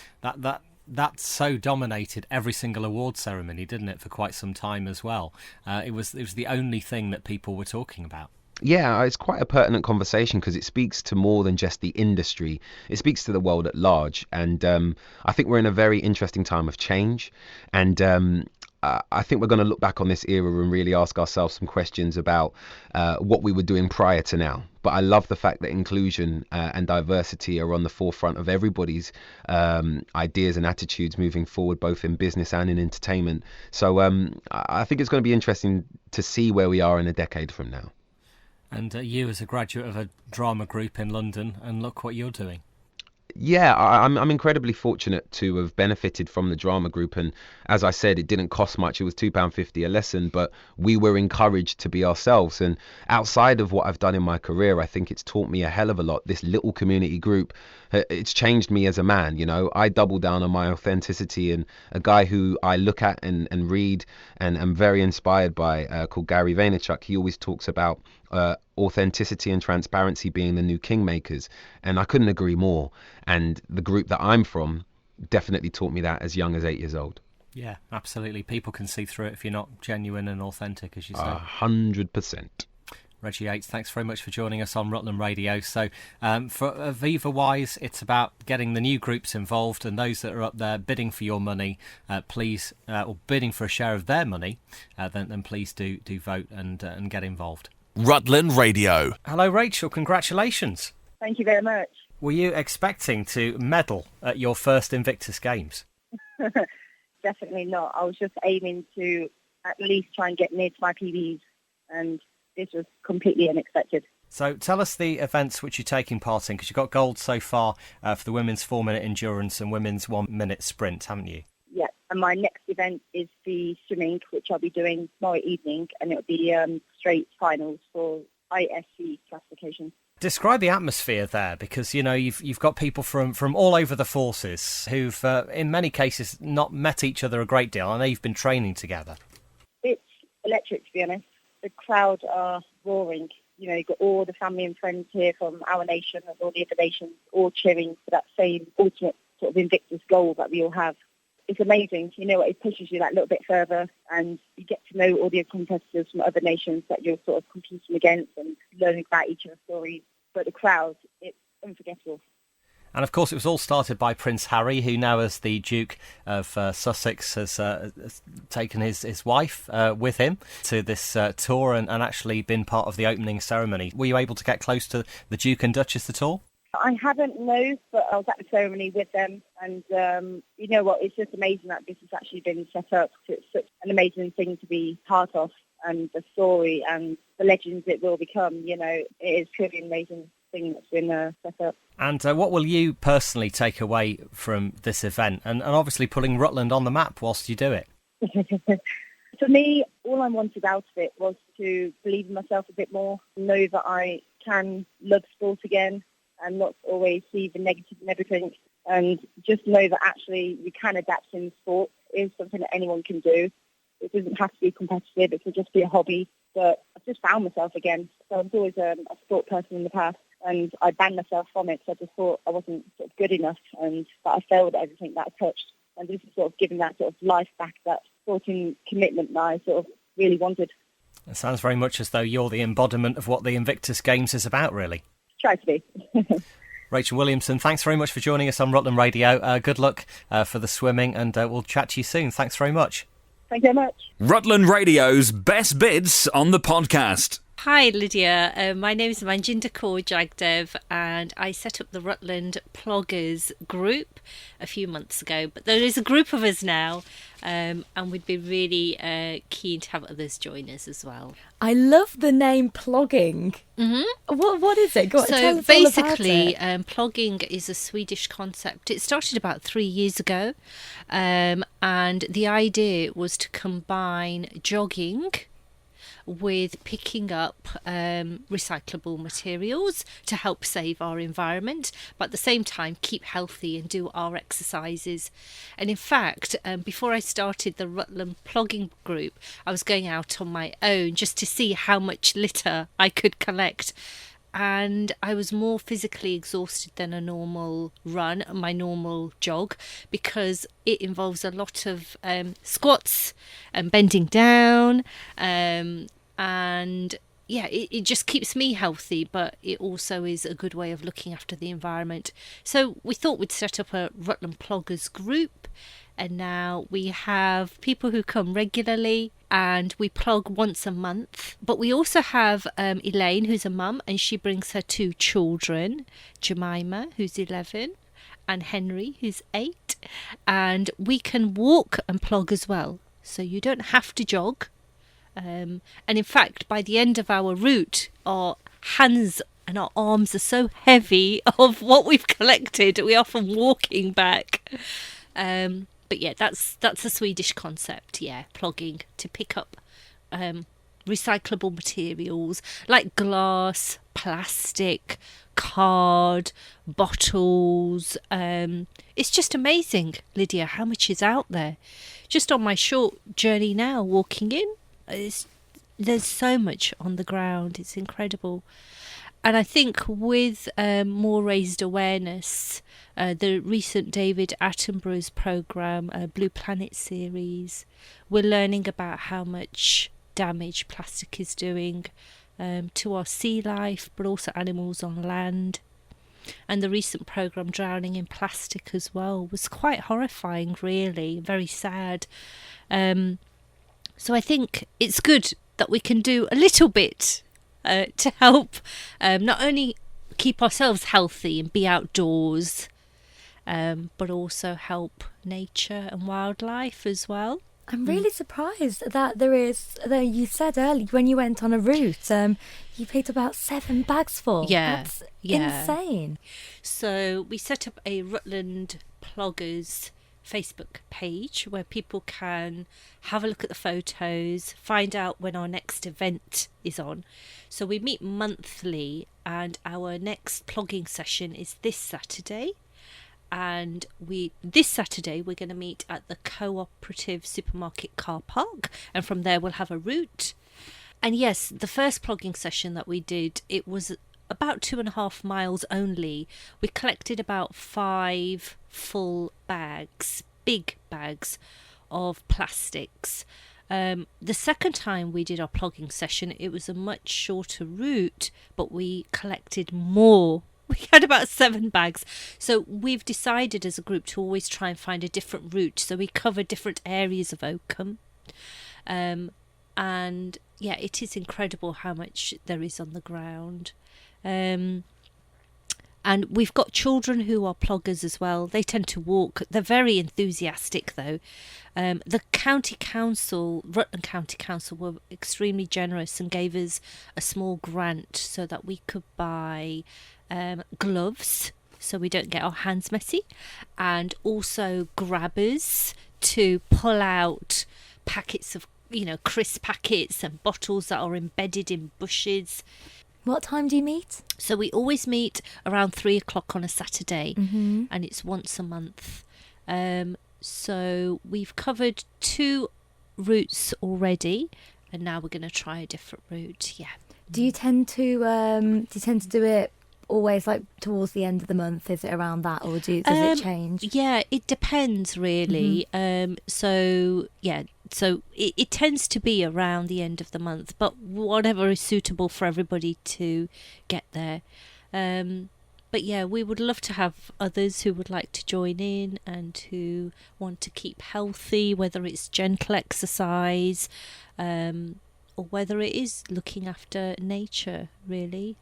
that so dominated every single award ceremony, didn't it, for quite some time as well? It was the only thing that people were talking about. Yeah, it's quite a pertinent conversation because it speaks to more than just the industry. It speaks to the world at large. And I think we're in a very interesting time of change. And I think we're going to look back on this era and really ask ourselves some questions about what we were doing prior to now. But I love the fact that inclusion and diversity are on the forefront of everybody's ideas and attitudes moving forward, both in business and in entertainment. So I think it's going to be interesting to see where we are in a decade from now. And you, as a graduate of a drama group in London, and look what you're doing. Yeah, I'm incredibly fortunate to have benefited from the drama group, and as I said, it didn't cost much. It was £2.50 a lesson, but we were encouraged to be ourselves. And outside of what I've done in my career, I think it's taught me a hell of a lot. This little community group, it's changed me as a man. You know, I double down on my authenticity, and a guy who I look at and read and am very inspired by, called Gary Vaynerchuk, he always talks about authenticity and transparency being the new kingmakers, and I couldn't agree more. And the group that I'm from definitely taught me that as young as 8 years old. Yeah, absolutely. People can see through it if you're not genuine and authentic, as you say. 100%. Reggie Yates, thanks very much for joining us on Rutland Radio. So for Aviva-wise, it's about getting the new groups involved, and those that are up there bidding for your money, please, or bidding for a share of their money, then please do vote and get involved. Rutland Radio. Hello, Rachel. Congratulations. Thank you very much. Were you expecting to medal at your first Invictus Games? Definitely not. I was just aiming to at least try and get near to my PBs, and this was completely unexpected. So tell us the events which you're taking part in, because you've got gold so far for the women's 4-minute endurance and women's 1-minute sprint, haven't you? Yeah, and my next event is the swimming, which I'll be doing tomorrow evening, and it'll be straight finals for ISC classification. Describe the atmosphere there, because you know you've got people from all over the forces who've in many cases not met each other a great deal. I know you've been training together. It's electric, to be honest. The crowd are roaring. You know, you've got all the family and friends here from our nation and all the other nations all cheering for that same ultimate sort of Invictus goal that we all have. It's amazing. You know, it pushes you that little bit further, and you get to know all the competitors from other nations that you're sort of competing against and learning about each other's stories. But the crowd, it's unforgettable. And of course, it was all started by Prince Harry, who now, as the Duke of Sussex, has taken his wife with him to this tour and actually been part of the opening ceremony. Were you able to get close to the Duke and Duchess at all? I haven't, no, but I was at the ceremony with them, and you know what, it's just amazing that this has actually been set up. It's such an amazing thing to be part of, and the story and the legends it will become. You know, it is truly an amazing thing that's been set up. And what will you personally take away from this event, and obviously putting Rutland on the map whilst you do it? For me, all I wanted out of it was to believe in myself a bit more, know that I can love sport again, and not always see the negative in everything, and just know that actually we can adapt in sport. It is something that anyone can do. It doesn't have to be competitive, it can just be a hobby. But I've just found myself again. So I was always a sport person in the past, and I banned myself from it, so I just thought I wasn't sort of good enough, and that I failed at everything that I touched. And this is sort of giving that sort of life back, that sporting commitment that I sort of really wanted. It sounds very much as though you're the embodiment of what the Invictus Games is about, really. Try to be. Rachel Williamson, thanks very much for joining us on Rutland Radio. Good luck for the swimming, and we'll chat to you soon. Thanks very much. Thank you very much. Rutland Radio's best bids on the podcast. Hi Lydia, my name is Manjinder Kaur Jagdev, and I set up the Rutland Ploggers group a few months ago, but there is a group of us now, and we'd be really keen to have others join us as well. I love the name Plogging. Mm-hmm. What is it? So tell us basically, all about it. Plogging is a Swedish concept. It started about 3 years ago, and the idea was to combine jogging with picking up recyclable materials to help save our environment, but at the same time keep healthy and do our exercises. And in fact, before I started the Rutland Plogging group, I was going out on my own just to see how much litter I could collect. And I was more physically exhausted than a normal run, my normal jog, because it involves a lot of squats and bending down, and it just keeps me healthy, but it also is a good way of looking after the environment. So we thought we'd set up a Rutland Ploggers group, and now we have people who come regularly, and we plug once a month. But we also have Elaine, who's a mum, and she brings her 2 children, Jemima, who's 11, and Henry, who's 8, and we can walk and plog as well, so you don't have to jog. And in fact, by the end of our route, our hands and our arms are so heavy of what we've collected, we're often walking back. But yeah, that's a Swedish concept, plogging, to pick up recyclable materials like glass, plastic, card, bottles. It's just amazing, Lydia, how much is out there. Just on my short journey now, walking in, there's so much on the ground. It's incredible. And I think with more raised awareness, the recent David Attenborough's programme, Blue Planet series, we're learning about how much damage plastic is doing to our sea life, but also animals on land. And the recent programme, Drowning in Plastic, as well, was quite horrifying, really, very sad. So I think it's good that we can do a little bit to help not only keep ourselves healthy and be outdoors, but also help nature and wildlife as well. I'm really surprised that you said earlier when you went on a route, you picked about 7 bags full. That's insane. So we set up a Rutland Ploggers Facebook page where people can have a look at the photos, find out when our next event is on. So we meet monthly, and our next plogging session is this Saturday. And this Saturday we're going to meet at the Cooperative Supermarket car park, and from there we'll have a route. And yes, the first plogging session that we did, it was about 2.5 miles only. We collected about 5 full bags, big bags of plastics. The second time we did our plogging session, it was a much shorter route, but we collected more. We had about 7 bags. So we've decided as a group to always try and find a different route, so we cover different areas of Oakham. And yeah, it is incredible how much there is on the ground. And we've got children who are ploggers as well. They tend to walk. They're very enthusiastic, though. The County Council, Rutland County Council, were extremely generous and gave us a small grant so that we could buy gloves so we don't get our hands messy, and also grabbers to pull out packets of, crisp packets and bottles that are embedded in bushes. What time do you meet? So we always meet around 3 o'clock on a Saturday, Mm-hmm. and it's once a month. So we've covered 2 routes already, and now we're going to try a different route. Yeah. Do you tend to do it always like towards the end of the month? Is it around that, or does it change? Yeah, it depends really. So it tends to be around the end of the month, but whatever is suitable for everybody to get there. But yeah, we would love to have others who would like to join in and who want to keep healthy, whether it's gentle exercise, or whether it is looking after nature, really.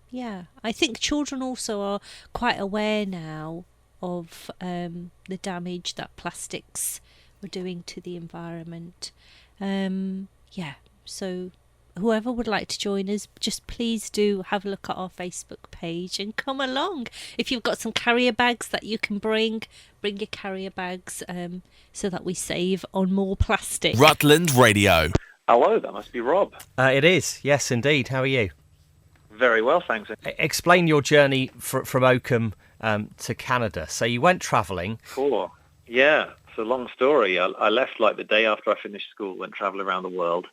Yeah, I think children also are quite aware now of the damage that plastics are doing to the environment. So whoever would like to join us, just please do have a look at our Facebook page and come along. If you've got some carrier bags that you can bring your carrier bags so that we save on more plastic. Rutland Radio. Hello, that must be Rob. It is, yes indeed. How are you? Very well, thanks. Explain your journey from Oakham to Canada. So you went travelling. Cool. Yeah, it's a long story. I left like the day after I finished school, went travelling around the world.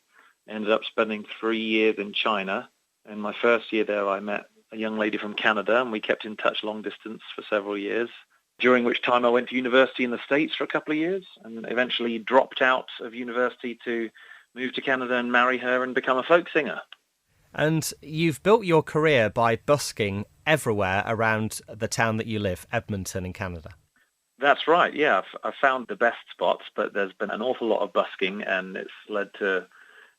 Ended up spending 3 years in China. In my first year there, I met a young lady from Canada, and we kept in touch long distance for several years, during which time I went to university in the States for a couple of years, and eventually dropped out of university to move to Canada and marry her and become a folk singer. And you've built your career by busking everywhere around the town that you live, Edmonton in Canada. That's right, yeah. I've found the best spots, but there's been an awful lot of busking, and it's led to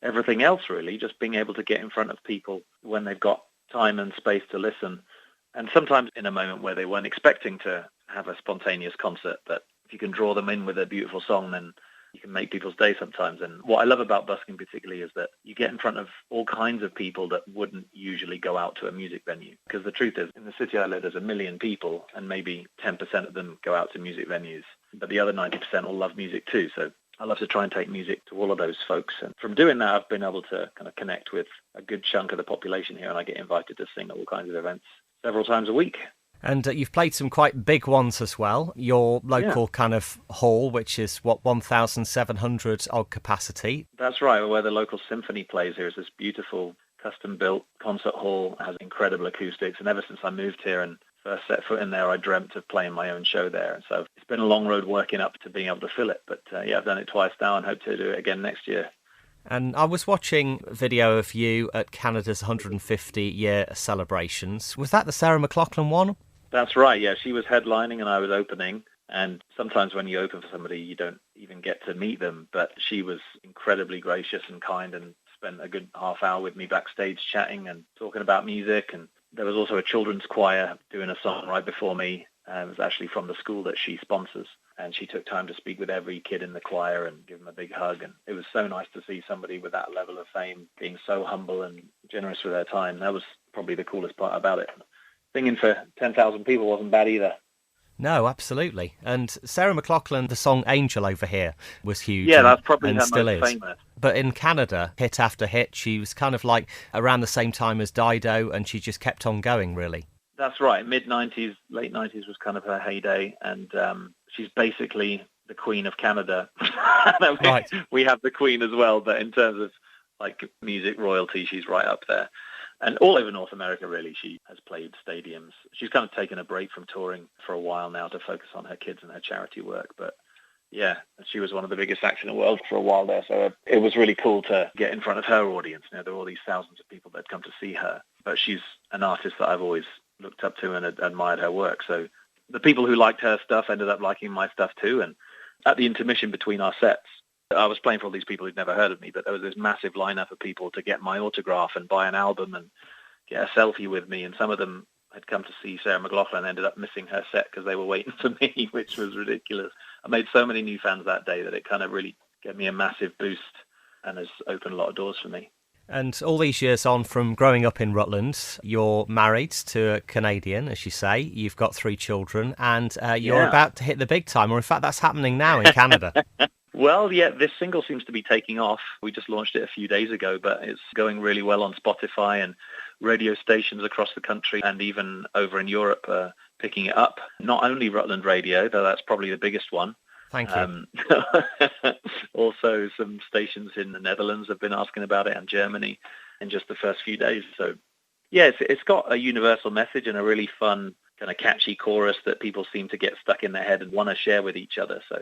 everything else, really, just being able to get in front of people when they've got time and space to listen, and sometimes in a moment where they weren't expecting to have a spontaneous concert. But if you can draw them in with a beautiful song, then you can make people's day sometimes. And what I love about busking particularly is that you get in front of all kinds of people that wouldn't usually go out to a music venue. Because the truth is, in the city I live, there's 1 million people, and maybe 10% of them go out to music venues. But the other 90% all love music too. So I love to try and take music to all of those folks. And from doing that, I've been able to kind of connect with a good chunk of the population here, and I get invited to sing at all kinds of events several times a week. And you've played some quite big ones as well. Your local kind of hall, which is, 1,700 odd capacity? That's right, where the local symphony plays here is this beautiful custom-built concert hall. It has incredible acoustics, and ever since I moved here and first set foot in there, I dreamt of playing my own show there. And so it's been a long road working up to being able to fill it. But I've done it twice now and hope to do it again next year. And I was watching a video of you at Canada's 150-year celebrations. Was that the Sarah McLachlan one? That's right, yeah. She was headlining and I was opening. And sometimes when you open for somebody, you don't even get to meet them. But she was incredibly gracious and kind and spent a good half hour with me backstage chatting and talking about music. And there was also a children's choir doing a song right before me. It was actually from the school that she sponsors. And she took time to speak with every kid in the choir and give them a big hug. And it was so nice to see somebody with that level of fame being so humble and generous with their time. That was probably the coolest part about it. Singing for 10,000 people wasn't bad either. No, absolutely. And Sarah McLachlan, the song Angel over here was huge. Yeah, that's probably and her still most is. famous. But in Canada, hit after hit, she was kind of like around the same time as Dido, and she just kept on going, really. That's right. Mid-90s, late 90s was kind of her heyday, and she's basically the queen of Canada. Right. We have the queen as well, but in terms of like music royalty, she's right up there. And all over North America, really, she has played stadiums. She's kind of taken a break from touring for a while now to focus on her kids and her charity work. But yeah, she was one of the biggest acts in the world for a while there. So it was really cool to get in front of her audience. You know, there were all these thousands of people that had come to see her. But she's an artist that I've always looked up to and admired her work. So the people who liked her stuff ended up liking my stuff too. And at the intermission between our sets, I was playing for all these people who'd never heard of me, but there was this massive lineup of people to get my autograph and buy an album and get a selfie with me. And some of them had come to see Sarah McLachlan and ended up missing her set because they were waiting for me, which was ridiculous. I made so many new fans that day that it kind of really gave me a massive boost and has opened a lot of doors for me. And all these years on from growing up in Rutland, you're married to a Canadian, as you say. You've got 3 children, and you're about to hit the big time, or in fact, that's happening now in Canada. Well, yeah, this single seems to be taking off. We just launched it a few days ago, but it's going really well on Spotify and radio stations across the country, and even over in Europe picking it up. Not only Rutland Radio, though that's probably the biggest one. Thank you. Also, some stations in the Netherlands have been asking about it, and Germany in just the first few days. So, yeah, it's got a universal message and a really fun, kind of catchy chorus that people seem to get stuck in their head and want to share with each other. So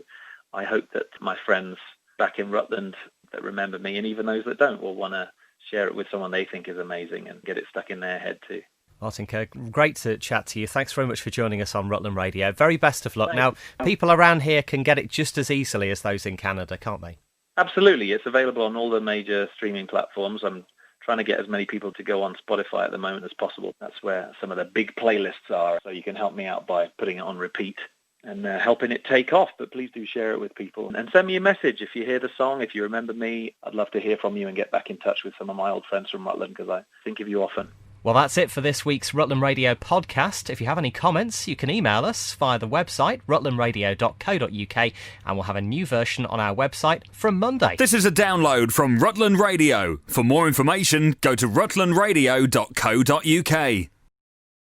I hope that my friends back in Rutland that remember me, and even those that don't, will want to share it with someone they think is amazing and get it stuck in their head too. Martin Kerr, great to chat to you. Thanks very much for joining us on Rutland Radio. Very best of luck. Thanks. Now, people around here can get it just as easily as those in Canada, can't they? Absolutely. It's available on all the major streaming platforms. I'm trying to get as many people to go on Spotify at the moment as possible. That's where some of the big playlists are. So you can help me out by putting it on repeat and helping it take off. But please do share it with people. And send me a message if you hear the song, if you remember me. I'd love to hear from you and get back in touch with some of my old friends from Rutland, because I think of you often. Well, that's it for this week's Rutland Radio podcast. If you have any comments, you can email us via the website, rutlandradio.co.uk, and we'll have a new version on our website from Monday. This is a download from Rutland Radio. For more information, go to rutlandradio.co.uk.